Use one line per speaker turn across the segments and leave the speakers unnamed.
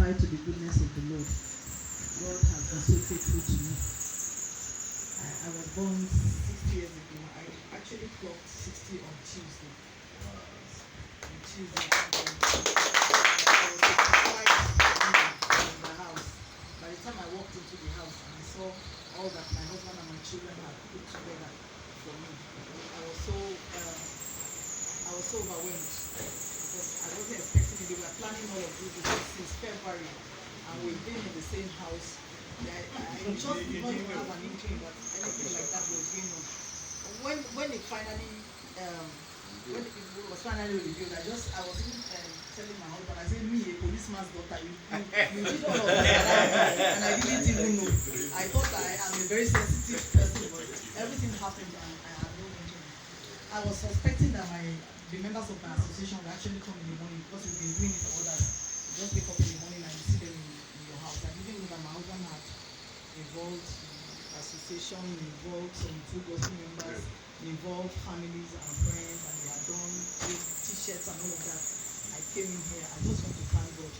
testify to the goodness of the Lord. God has been so faithful to me. I was born 60 years ago. I actually clocked 60 on Tuesday. On Tuesday, I was surprised in the house. By the time I walked into the house and I saw all that my husband and my children had put together for me, I was so overwhelmed because I wasn't expecting it. They were planning all of this since February, and we've been in the same house. I just did not even have an inkling that anything like that was going on. When it finally was finally revealed, I was even telling my husband, I said, me, a policeman's daughter, you did all of this and I didn't even know. I thought I am a very sensitive person, but everything happened and I had no inkling. I was suspecting that the members of my association will actually come in the morning because we've been doing it for others. You just wake up in the morning and you see them in your house. I didn't know that my husband had involved the association, involved some two gospel members, involved families and friends, and they had done t-shirts and all of that. I came in here. I just want to thank God.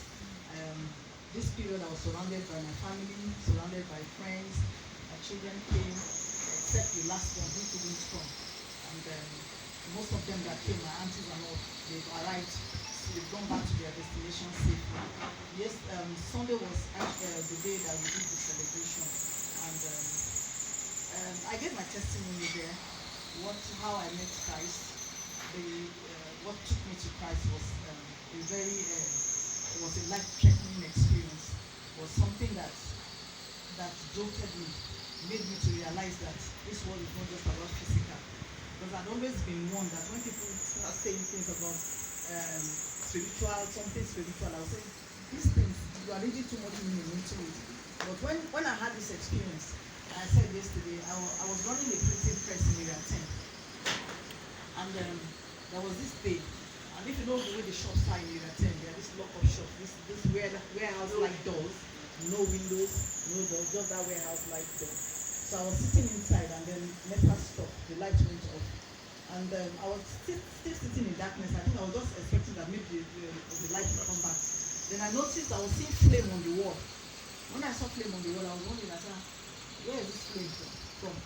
This period I was surrounded by my family, surrounded by friends. My children came, except the last one who couldn't come. And most of them that came, my aunties and all, they've arrived. So they've gone back to their destination safely. Yes, Sunday was the day that we did the celebration, and I gave my testimony there. How I met Christ. What took me to Christ was it was a life-threatening experience. It was something that jolted me, made me to realize that this world is not just about physical. Because I'd always been one that when people start saying things about something spiritual, I was saying, these things, you are reading too much meaning into it. But when I had this experience, I said yesterday, I was running a printing press in area 10. And there was this day, and if you know the way the shops are in area 10, there are this lock-up shop, this warehouse-like doors, no windows, no doors, just that warehouse-like door. So I was sitting inside, and then NEPA stopped, the light went off. And I was still sitting in darkness. I think I was just expecting that maybe the light would come back. Then I noticed I was seeing flame on the wall. When I saw flame on the wall, I was wondering, I said, where is this flame from?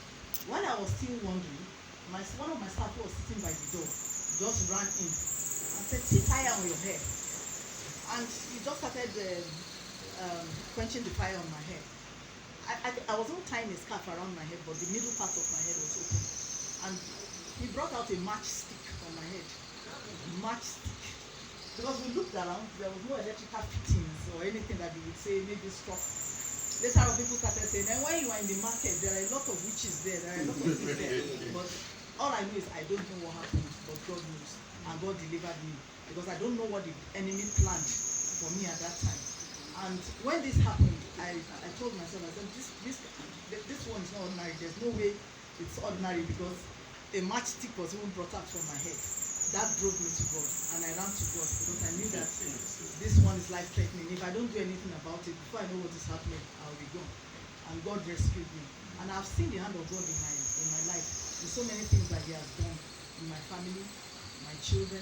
While I was still wondering, one of my staff who was sitting by the door just ran in and said, "See fire on your hair." And he just started quenching the fire on my hair. I wasn't tying a scarf around my head, but the middle part of my head was open. And he brought out a matchstick on my head. Matchstick. Because we looked around, there was no electrical fittings or anything that you would say maybe struck. Later on, people started saying, and when you are in the market, there are a lot of witches there, there are a lot of things there. But all I know is I don't know what happened, but God knows. And God delivered me. Because I don't know what the enemy planned for me at that time. And when this happened, I told myself, I said, this one is not ordinary. There's no way it's ordinary because a matchstick was even brought out from my head. That drove me to God, and I ran to God because I knew that this one is life-threatening. If I don't do anything about it, before I know what is happening, I'll be gone. And God rescued me. And I've seen the hand of God in my life, in so many things that He has done in my family, my children.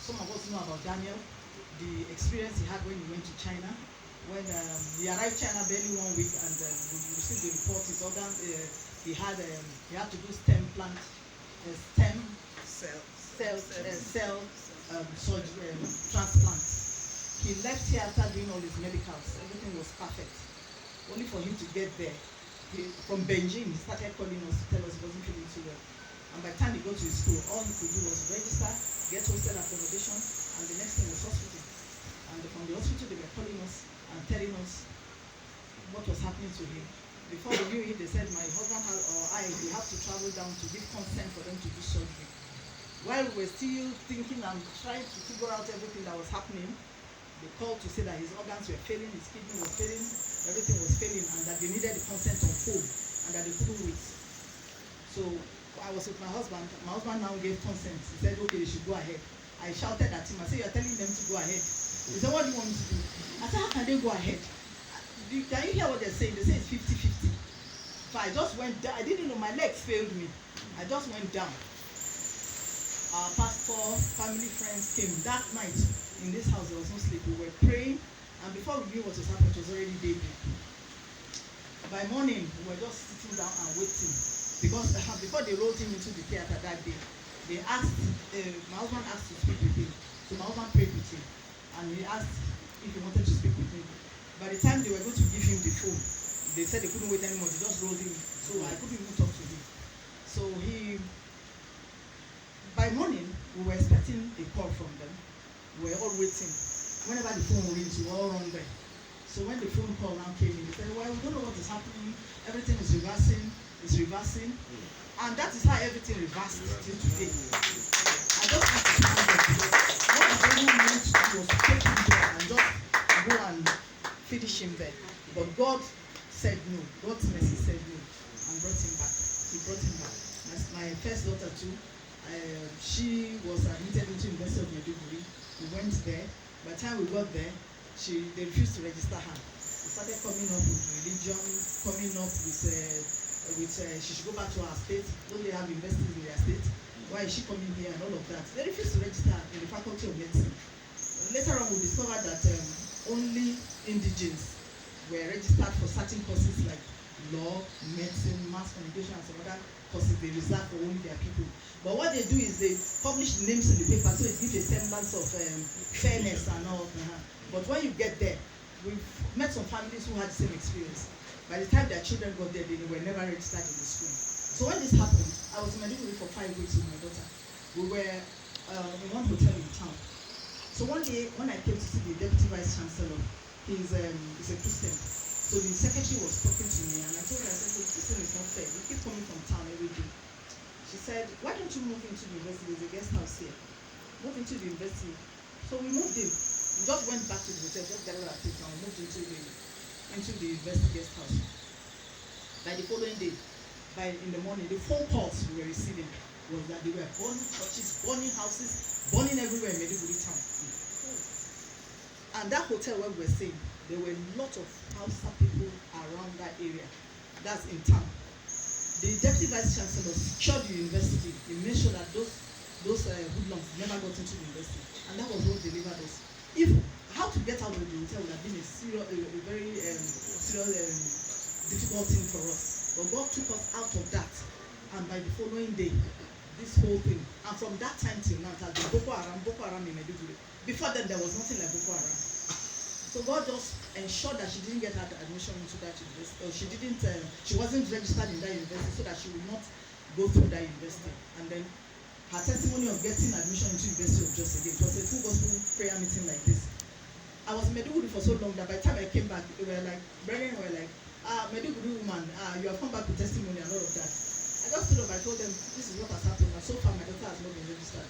Some of us know about Daniel, the experience he had when he went to China. When he arrived China barely 1 week, and we received the report. His organ, he had to do stem cell surgery, transplant. He left here after doing all his medicals. Everything was perfect. Only for him to get there. From Beijing, he started calling us to tell us he wasn't feeling too well. And by the time he got to his school, all he could do was register, get hostel accommodation, and the next thing was hospital. And from the hospital, they were calling us and telling us what was happening to him. Before we knew it, they said my husband we have to travel down to give consent for them to do surgery. While we were still thinking and trying to figure out everything that was happening, they called to say that his organs were failing, his kidney was failing, everything was failing, and that they needed the consent on phone, and that they couldn't wait. So I was with my husband. My husband now gave consent. He said, okay, they should go ahead. I shouted at him. I said, you're telling them to go ahead. He said, what do you want me to do? I said, how can they go ahead? Can you hear what they're saying? They say it's 50-50. So I just went down. I didn't know, my legs failed me. I just went down. Our pastor, family, friends came that night. in this house there was no sleep. We were praying, and before we knew what was happening, it was already daybreak. By morning, we were just sitting down and waiting, because before they rolled him into the theater that day, they asked, my husband asked to speak with him. So my husband prayed with him, and he asked if he wanted to speak with him. By the time they were going to give him the phone, they said they couldn't wait anymore. They just rolled him, so I couldn't even talk to him. So by morning, we were expecting a call from them. We were all waiting. Whenever the phone rings, we were all run there. So when the phone call now came in, they said, well, we don't know what is happening. Everything is reversing. And that is how everything reversed till today. I just want to stand there, because what the devil meant to do was to take him there and just go and finish him there. But God said no. God's mercy said no and brought him back. He brought him back. My first daughter too, she was admitted into University of Maiduguri. We went there. By the time we got there, they refused to register her. They started coming up with religion, coming up with she should go back to her state. Don't they have universities in their state? Why is she coming here and all of that? They refused to register in the Faculty of Medicine. Later on, we discovered that only indigenes were registered for certain courses like law, medicine, mass communication, and some other courses they reserve for only their people. But what they do is they publish names in the paper, so it gives a semblance of fairness and all. But when you get there, we've met some families who had the same experience. By the time their children got there, they were never registered in the school. So when this happened, I was in Maiduguri for 5 weeks with my daughter. We were in one hotel in town. So one day, when I came to see the Deputy Vice Chancellor, he's a Christian. So the secretary was talking to me, and I told her, I said, look, this thing is not fair. We keep coming from town every day. She said, why don't you move into the university? There's a guest house here. Move into the university. So we moved in. We just went back to the hotel, just gathered our things, and we moved into the university guest house. By the following day, in the morning, the phone calls we were receiving was that they were burning churches, burning houses, burning everywhere in Maiduguri town. And that hotel where we were staying, there were a lot of Hausa people around that area. That's in town. The Deputy Vice Chancellor secured the university. He made sure that those hoodlums never got into the university. And that was what delivered us. How to get out of the hotel would have been a very serious difficult thing for us. But God took us out of that. And by the following day, this whole thing. And from that time till now, it has been Boko Haram in Maiduguri. Before then, there was nothing like Boko Haram. So God just ensured that she didn't get her admission into that university. She wasn't registered in that university, so that she would not go through that university. And then her testimony of getting admission into University of Jos again, it was a full gospel prayer meeting like this. I was in Maiduguri for so long that by the time I came back, they were like, brethren were like, Maiduguri woman, you have come back with testimony and all of that. I just stood up, I told them, this is what has happened, and so far my daughter has not been registered.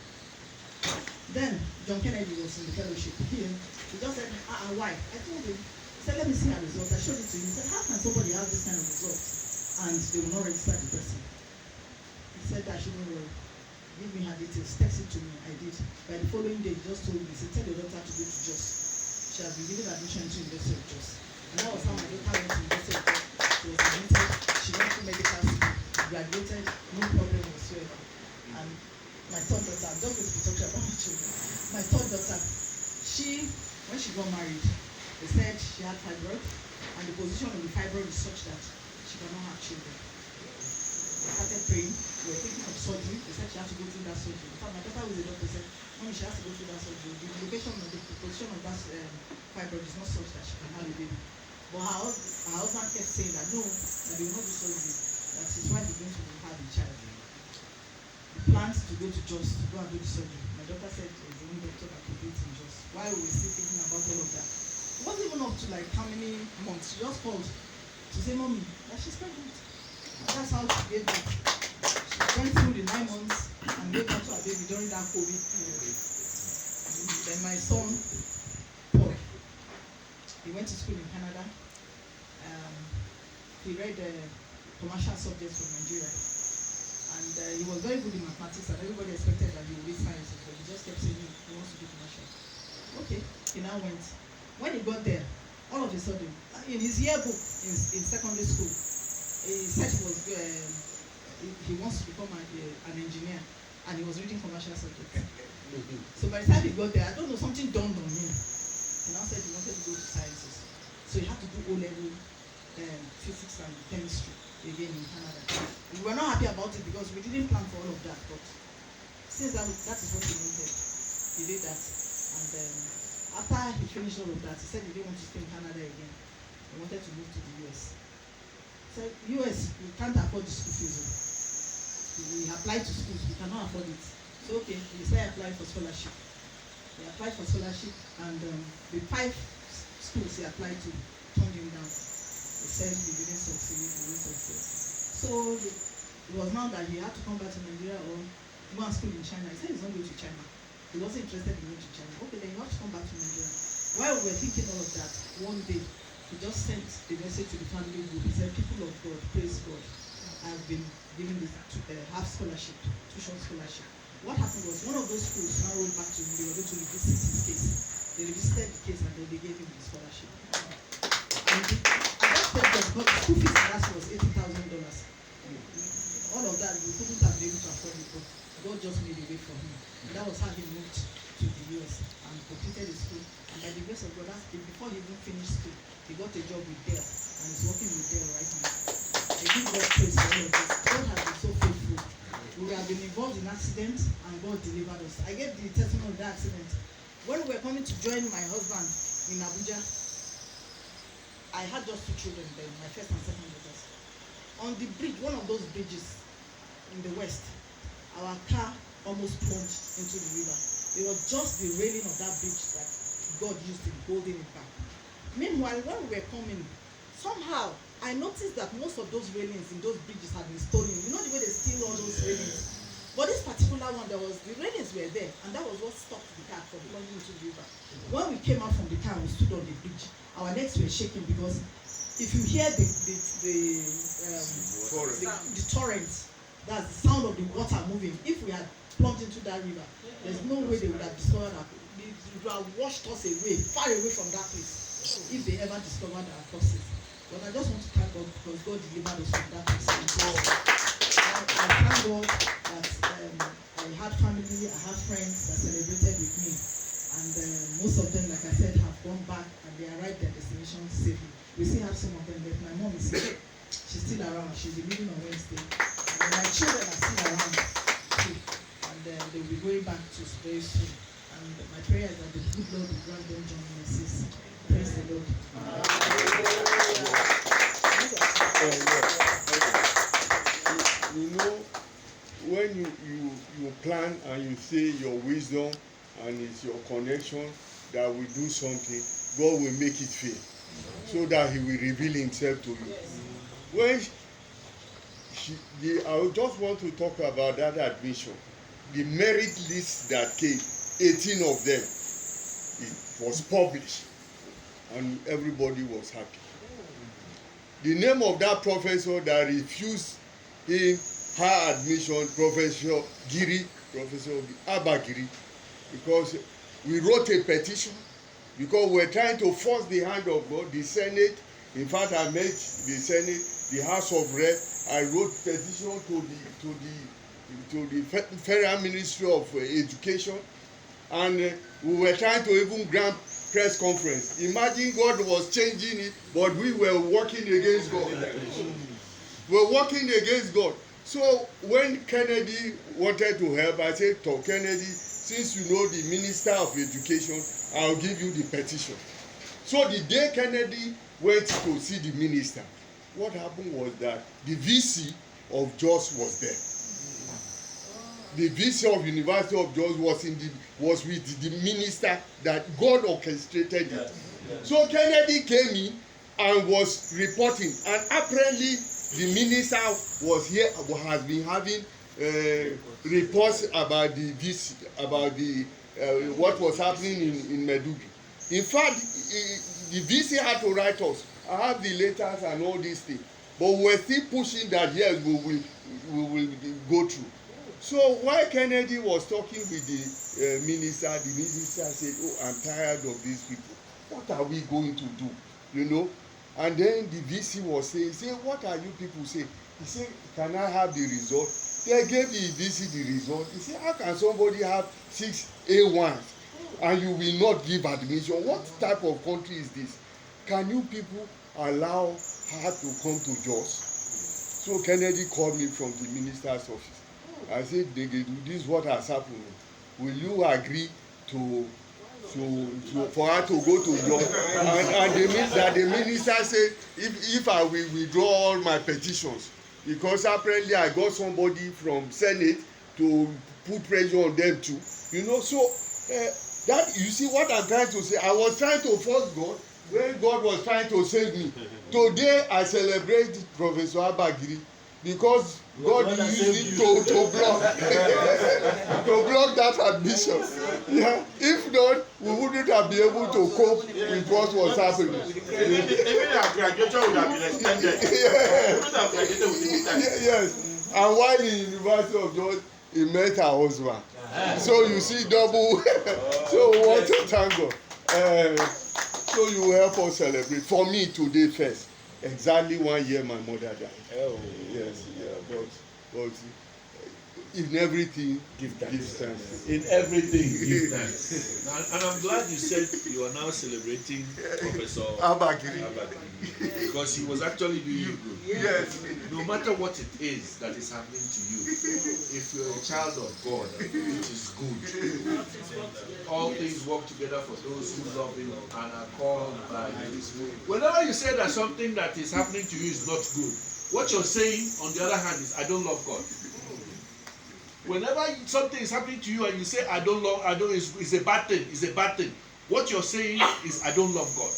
Then John Kennedy was in the fellowship. He just said, why? I told him, he said, let me see her results. I showed it to him. He said, how can somebody have this kind of results and they will not register the person? He said, I shouldn't worry. Give me her details, text it to me. I did. By the following day, he just told me, he said, tell your daughter to go to Jos. She has been given admission to University of Jos. And that was how my daughter went to University of Jos. She was admitted, she went to medical school, graduated, no problem whatsoever. And my third daughter, I'm just going to be talking about my children. My third daughter, when she got married, they said she had fibroid, and the position of the fibroid is such that she cannot have children. They started praying, we were thinking of surgery. They said she had to go through that surgery. In fact, my daughter was a doctor, said, Mommy, she has to go through that surgery. The location of the position of that fibroid is not such that she can have a baby. But her husband kept saying that no, that they will not do surgery, that his wife is going to have a child. Plans to go to Jos to go and do the surgery. My daughter said the only doctor that could do it in Jos. While we were still thinking about all of that, it wasn't even up to like how many months. She just called to say, Mommy, that she's pregnant. And that's how she gave birth. She went through the 9 months and gave birth to her baby during that COVID period. Then my son, Paul, he went to school in Canada. He read commercial subjects from Nigeria. And he was very good in mathematics, and everybody expected that he would read sciences, but he just kept saying he wants to do commercial. Okay, he now went. When he got there, all of a sudden, in his yearbook in secondary school, he said he wants to become an engineer, and he was reading commercial subjects. So by the time he got there, I don't know, something dawned on him. He now said he wanted to go to sciences. So he had to do O-level physics and chemistry again in Canada. We were not happy about it because we didn't plan for all of that. But since that is what he wanted, he did that. And after he finished all of that, he said he didn't want to stay in Canada again. He wanted to move to the US. So US, we can't afford the school fees. We applied to schools, we cannot afford it. So okay, he started applying for scholarship. He applied for scholarship, and the 5 schools he applied to turned him down. He said he didn't succeed. So it was now that he had to come back to Nigeria or go and school in China. He said he's not going to China. He wasn't interested in going to China. Okay, then you have to come back to Nigeria. While we were thinking all of that, one day he just sent a message to the family group. He said, "People of God, praise God. I've been given this half scholarship, tuition scholarship." What happened was one of those schools now rolled back to him. They were going to revisit his case. They revisited the case and then they gave him the scholarship. And at that point, the school fees last was $80,000. All of that, we couldn't have been able to afford it, but God just made a way for him. And that was how he moved to the US and completed his school. And by the grace of God, before he even finished school, he got a job with Dell and is working with Dell right now. I give God praise for all of this. God has been so faithful. We have been involved in accidents and God delivered us. I gave the testimony of that accident. When we were coming to join my husband in Abuja, I had just 2 children then, my first and second daughters. On the bridge, one of those bridges in the west, our car almost plunged into the river. It was just the railing of that bridge that God used in holding it back. Meanwhile, when we were coming, somehow I noticed that most of those railings in those bridges had been stolen. You know the way they steal all those railings? But this particular one, the railings were there, and that was what stopped the car from plunging into the river. When we came out from the car and we stood on the bridge, our legs were shaking because if you hear the torrent, that's the sound of the water moving. If we had plunged into that river, there's no way they would have discovered our. They would have washed us away, far away from that place, if they ever discovered our causes. But I just want to thank God because God delivered us from that accident. I thank God that I had family, I had friends that celebrated with me. And most of them, like I said, have gone back and they arrived at their destination safely. We still have some of them, but my mom is here. She's still around. She'll be leaving on Wednesday. And my children are still around too. And they'll be going back to very soon. And my prayer is that the good Lord will grant them joy and mercies. Praise the Lord.
You know, when you plan and you say your wisdom and it's your connection that will do something, God will make it fair so that He will reveal Himself to you. When I just want to talk about that admission. The merit list that came, 18 of them, it was published and everybody was happy. The name of that professor that refused him her admission, Professor Abagiri, because we wrote a petition because we're trying to force the hand of God. The Senate, in fact, I met the Senate, the House of Rep. I wrote petition to the Federal Ministry of Education, and we were trying to even grant press conference. Imagine God was changing it, but we were working against God. We were working against God. So when Kennedy wanted to help, I said to Kennedy, since you know the Minister of Education, I'll give you the petition. So the day Kennedy went to see the minister, what happened was that the VC of Jos was there. The VC of University of Jos was with the minister that God orchestrated it. So Kennedy came in and was reporting, and apparently the minister was here, has been having reports about the VC, about the what was happening in Meduguri. In fact, the VC had to write us. I have the letters and all these things, but we're still pushing that yes, we will go through. So while Kennedy was talking with the minister said, "Oh, I'm tired of these people. What are we going to do?" You know. And then the VC was saying, "What are you people saying?" He said, "Can I have the result?" They gave the VC the result. He said, "How can somebody have 6 A1s, and you will not give admission. What type of country is this? Can you people allow her to come to Jos? So Kennedy called me from the minister's office. I said, this is what has happened. Will you agree to for her to go to Jos? And the minister said, if I will withdraw all my petitions, because apparently I got somebody from Senate to put pressure on them too. You know, so that, you see what I'm trying to say. I was trying to force God when God was trying to save me. Today I celebrate Professor Abagiri because God used it to block to block that admission. Yeah. If not, we wouldn't have been able to cope with what was happening.
Even our graduation would have been extended.
Yeah.
We would have graduated within time.
Yes. And while in University of Georgia, he met her husband. So you see double. So we want to thank God. So you will help us celebrate. For me today first, exactly 1 year my mother died.
Oh.
Yes, yeah, but in everything give thanks.
In everything, give thanks. And I'm glad you said you are now celebrating Professor
Abagiri.
Because he was actually doing you good.
Yes.
No matter what it is that is happening to you, if you're a child of God, it is good. All things work together for those who love Him and are called by His will. Whenever you say that something that is happening to you is not good, what you're saying, on the other hand, is I don't love God. Whenever something is happening to you and you say it's a bad thing, what you're saying is I don't love God.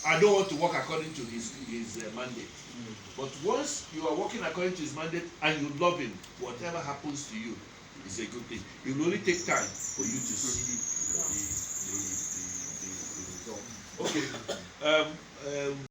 I don't want to walk according to his mandate. But once you are walking according to His mandate and you love Him, whatever happens to you is a good thing. It will only take time for you to see the result. Okay.